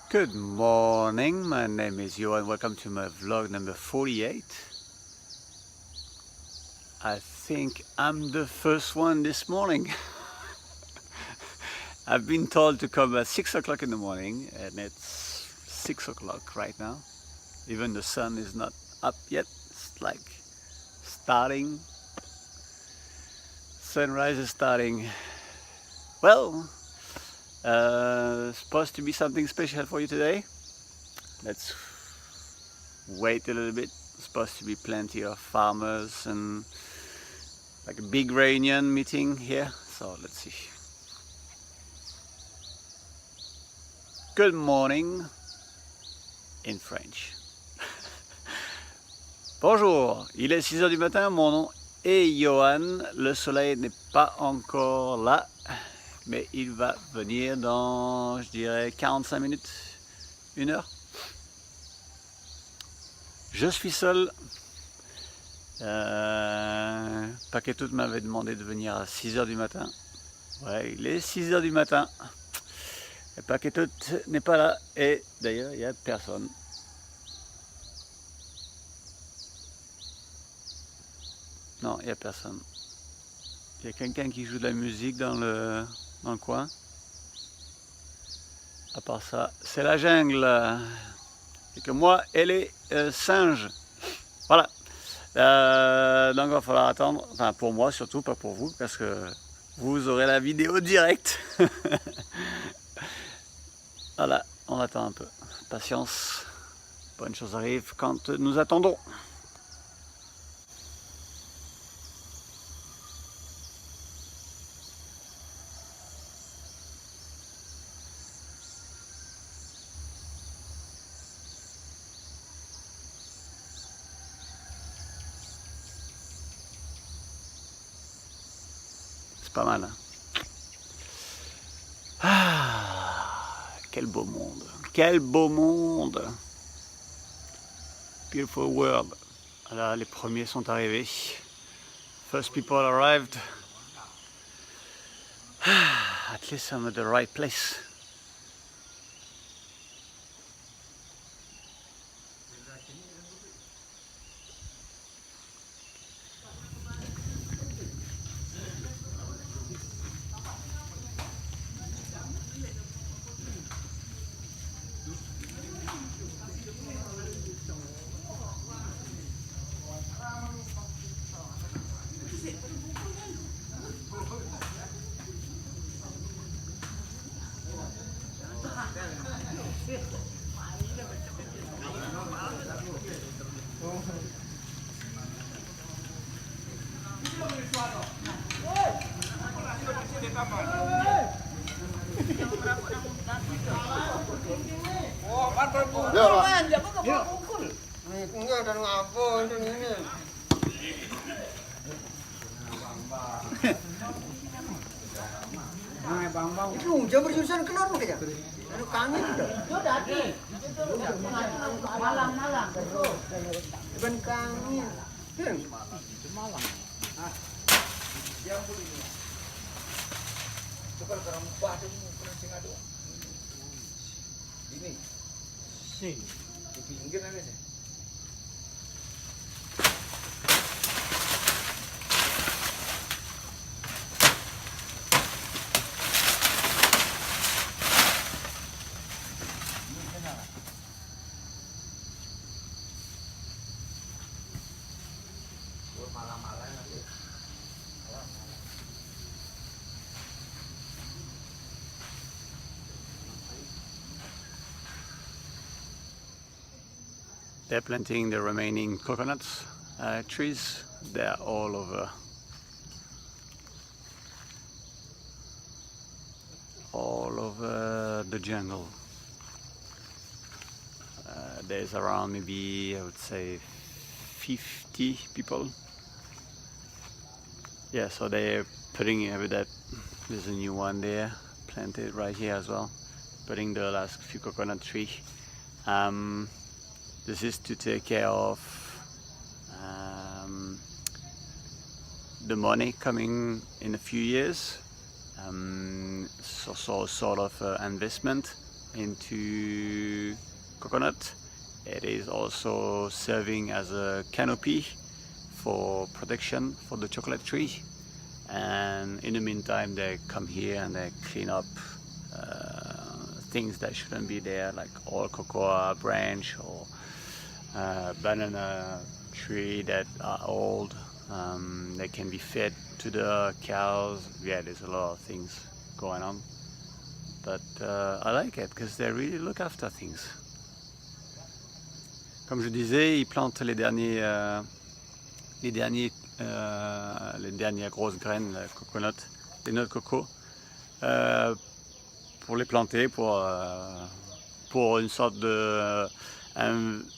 Good morning, my name is Johan. Welcome to my vlog number 48. I think I'm the first one this morning. I've been told to come at 6 o'clock in the morning and it's 6 o'clock right now. Even the sun is not up yet. It's like starting. Sunrise is starting. Well, supposed to be something special for you today. Let's wait a little bit. Supposed to be plenty of farmers and like a big reunion meeting here. So let's see. Good morning in French. Bonjour, il est 6 heures du matin, mon nom est Johan. Le soleil n'est pas encore là, mais il va venir dans, je dirais, 45 minutes, 1 heure. Je suis seul. Paquet Tout m'avait demandé de venir à 6 heures du matin. Ouais, il est 6 heures du matin. Et Paquet Tout n'est pas là. Et d'ailleurs, il n'y a personne. Non, il n'y a personne. Il y a quelqu'un qui joue de la musique dans le coin. À part ça, c'est la jungle. Et que moi, elle est singe. Voilà. Donc il va falloir attendre. Enfin, pour moi surtout, pas pour vous, parce que vous aurez la vidéo directe. Voilà, on attend un peu. Patience. Bonne chose arrive quand nous attendons. C'est pas mal. Hein? Ah, quel beau monde. Quel beau monde. Beautiful world. Là, les premiers sont arrivés. First people arrived. At least I'm at the right place. Itu jam berjurusan keluar mungkin ya? Anu kangen udah. Malam. Bukan kangen. Malam. Jam ini. Tukar kerempah tu pun sing ado. Ini. Sing. Di pinggir ada sih. They're planting the remaining coconuts trees. They're all over the jungle. There's around maybe, I would say, 50 people. Yeah, so they're putting that. There's a new one there planted right here as well. Putting the last few coconut tree. This is to take care of the money coming in a few years. So sort of investment into coconut. It is also serving as a canopy for protection for the chocolate tree. And in the meantime, they come here and they clean up things that shouldn't be there, like old cocoa branch or banana tree that are old. They can be fed to the cows. Yeah, there's a lot of things going on. But I like it because they really look after things. Comme je disais, ils plantent les dernières grosses graines, coconut, les noix de coco, pour les planter, pour une sorte de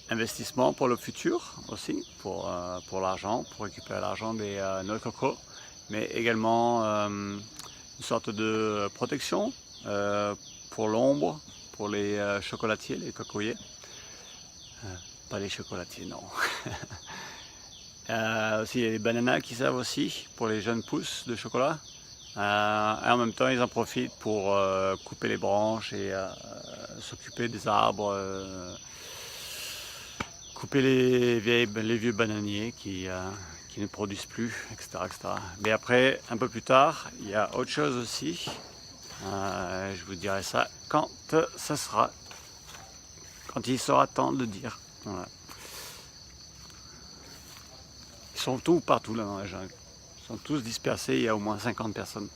investissement pour le futur aussi, pour l'argent, pour récupérer l'argent des noix de coco, mais également une sorte de protection pour l'ombre, pour les chocolatiers, les cocoyers. Pas les chocolatiers, non. Aussi, il y a les bananas qui servent aussi pour les jeunes pousses de chocolat. Et en même temps, ils en profitent pour couper les branches et s'occuper des arbres, couper les vieux bananiers qui ne produisent plus, etc., etc. Mais après, un peu plus tard, il y a autre chose aussi. Je vous dirai ça quand ça sera, quand il sera temps de le dire. Voilà. Ils sont tous partout là dans la jungle. Ils sont tous dispersés, il y a au moins 50 personnes.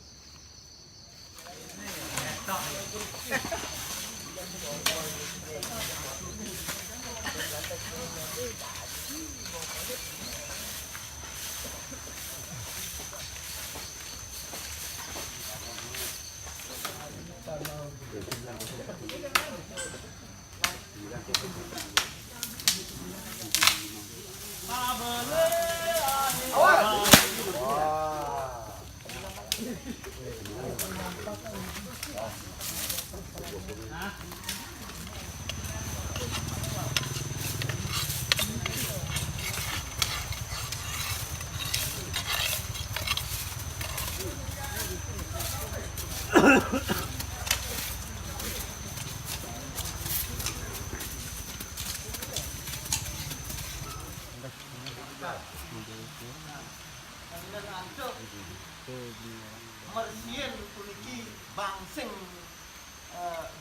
Mersien puniki bangsing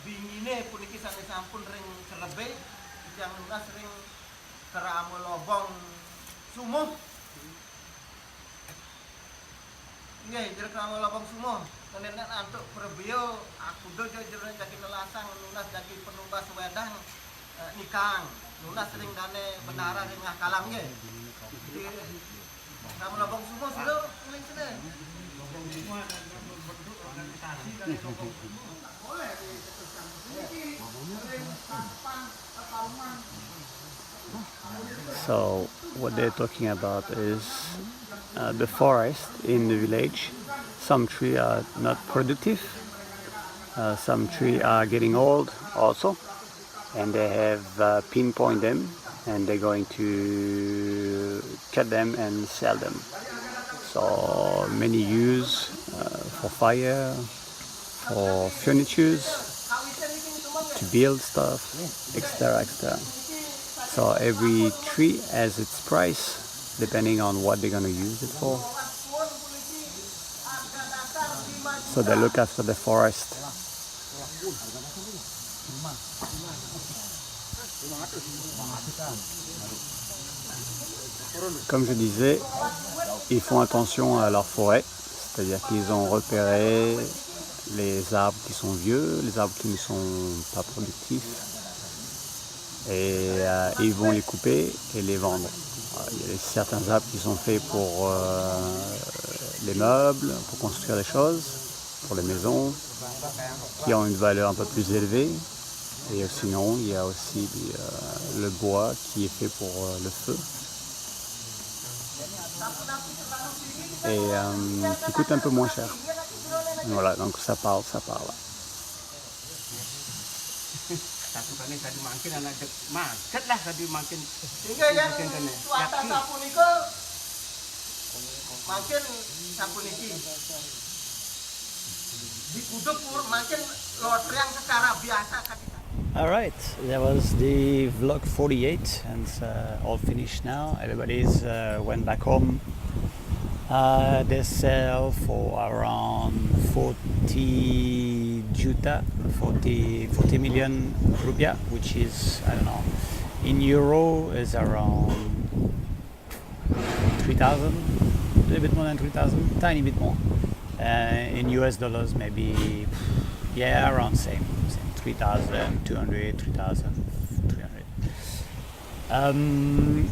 bingine puniki sampai sampun ring levé yang lunas ring keramu lobong sumuh. Nggih, jero keramu lobong sumuh. Nenek antuk prebio aku do jero daki nelasang lunas daki penumbas wedang nikang. Lunas ring dane benara ring ngakalang nggih. Keramu lobong sumuh sira ning sini. So what they're talking about is the forest in the village. Some trees are not productive, some trees are getting old also, and they have pinpoint them and they're going to cut them and sell them. So many use for fire, for furniture, to build stuff, etc., etc. So every tree has its price depending on what they're going to use it for. So they look after the forest. Comme je disais, ils font attention à leur forêt, c'est-à-dire qu'ils ont repéré les arbres qui sont vieux, les arbres qui ne sont pas productifs, et ils vont les couper et les vendre. Il y a certains arbres qui sont faits pour les meubles, pour construire des choses, pour les maisons, qui ont une valeur un peu plus élevée. Et sinon, il y a aussi le bois qui est fait pour le feu. Et qui coûte un peu moins cher. Voilà, donc ça parle. Satu kali tadi makin anak macet lah tadi makin sehingga yang swasta sapunika makin sapuniki Di kudu pur mancen lotreng secara biasa kan. Alright, that was the vlog 48 and all finished now. Everybody's went back home. They sell for around 40 juta, 40 million rupiah, which is, I don't know, in euro is around 3,000, a little bit more than 3,000, tiny bit more. In US dollars, maybe, yeah, around same 3,200, 3,300.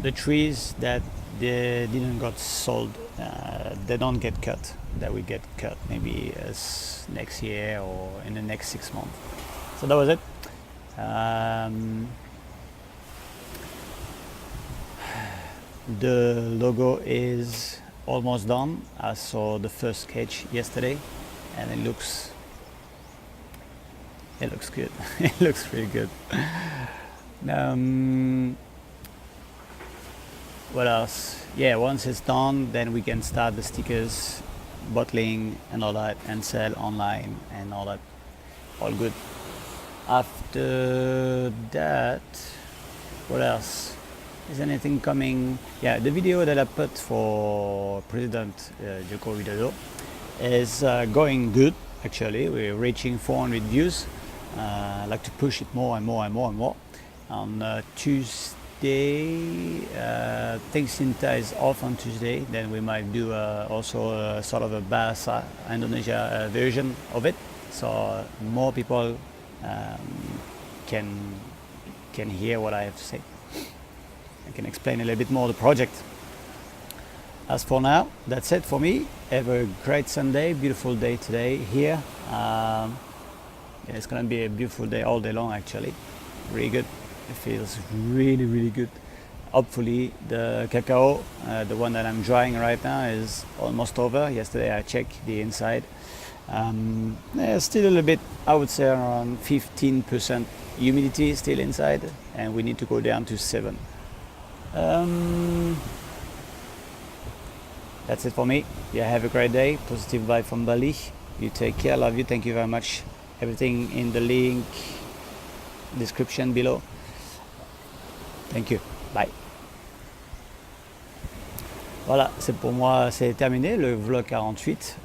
The trees that they didn't got sold, they don't get cut. That will get cut maybe as next year or in the next 6 months. So that was it. The logo is almost done. I saw the first sketch yesterday, and it looks good. It looks really good. What else? Yeah, once it's done, then we can start the stickers, bottling and all that, and sell online and all that. All good. After that, what else? Is anything coming? Yeah, the video that I put for President Joko Widodo is going good. Actually, we're reaching 400 views. I like to push it more and more and more and more. On Tuesday, I think Sinta is off on Tuesday. Then we might do also a sort of a Bahasa Indonesia version of it, so more people can hear what I have to say. I can explain a little bit more the project. As for now, that's it for me. Have a great Sunday, beautiful day today here. Yeah, it's gonna be a beautiful day all day long actually. Really good. It feels really, really good. Hopefully the cacao, the one that I'm drying right now, is almost over. Yesterday I checked the inside. Yeah, still a little bit, I would say around 15% humidity still inside, and we need to go down to 7. That's it for me. Yeah, have a great day. Positive vibe from Bali. You take care. Love you. Thank you very much. Everything in the link description below. Thank you. Bye. Voilà, c'est pour moi, c'est terminé le vlog 48.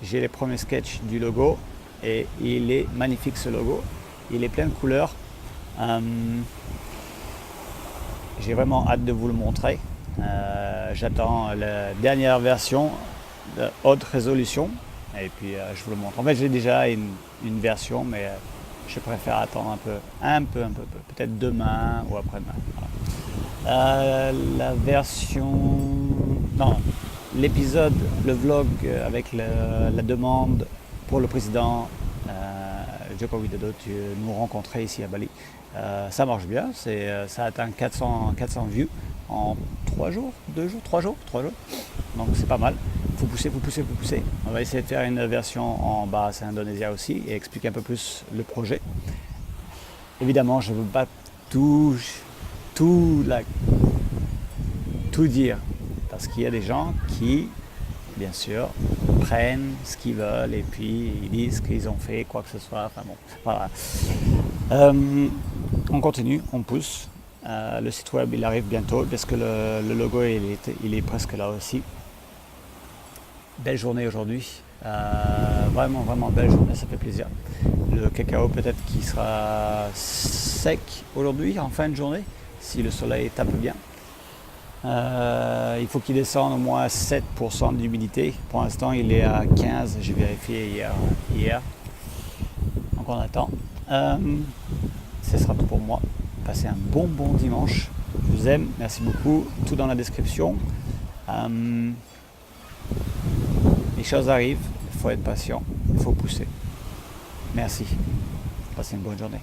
J'ai les premiers sketchs du logo et il est magnifique ce logo. Il est plein de couleurs. J'ai vraiment hâte de vous le montrer. J'attends la dernière version de haute résolution et puis je vous le montre. En fait, j'ai déjà une version, mais je préfère attendre un peu, peut-être demain ou après-demain. Voilà. La version, non, l'épisode, le vlog avec la demande pour le président Joko Widodo de nous rencontrer ici à Bali. Ça marche bien, ça atteint 400 views en 3 jours, 2 jours, 3 jours. Donc c'est pas mal. Faut pousser. On va essayer de faire une version en Bahasa Indonesia aussi et expliquer un peu plus le projet. Évidemment, je ne veux pas tout dire parce qu'il y a des gens qui, bien sûr, prennent ce qu'ils veulent et puis ils disent qu'ils ont fait quoi que ce soit. Enfin bon, voilà. On continue, on pousse. Le site web il arrive bientôt parce que le logo il est presque là aussi. Belle journée aujourd'hui, vraiment belle journée, ça fait plaisir. Le cacao peut-être qui sera sec aujourd'hui en fin de journée si le soleil tape bien. Il faut qu'il descende au moins à 7% d'humidité. Pour l'instant il est à 15, j'ai vérifié hier. Donc on attend. Ce sera tout pour moi. Passez un bon dimanche. Je vous aime, merci beaucoup. Tout dans la description. Les choses arrivent, il faut être patient, il faut pousser. Merci. Passez une bonne journée.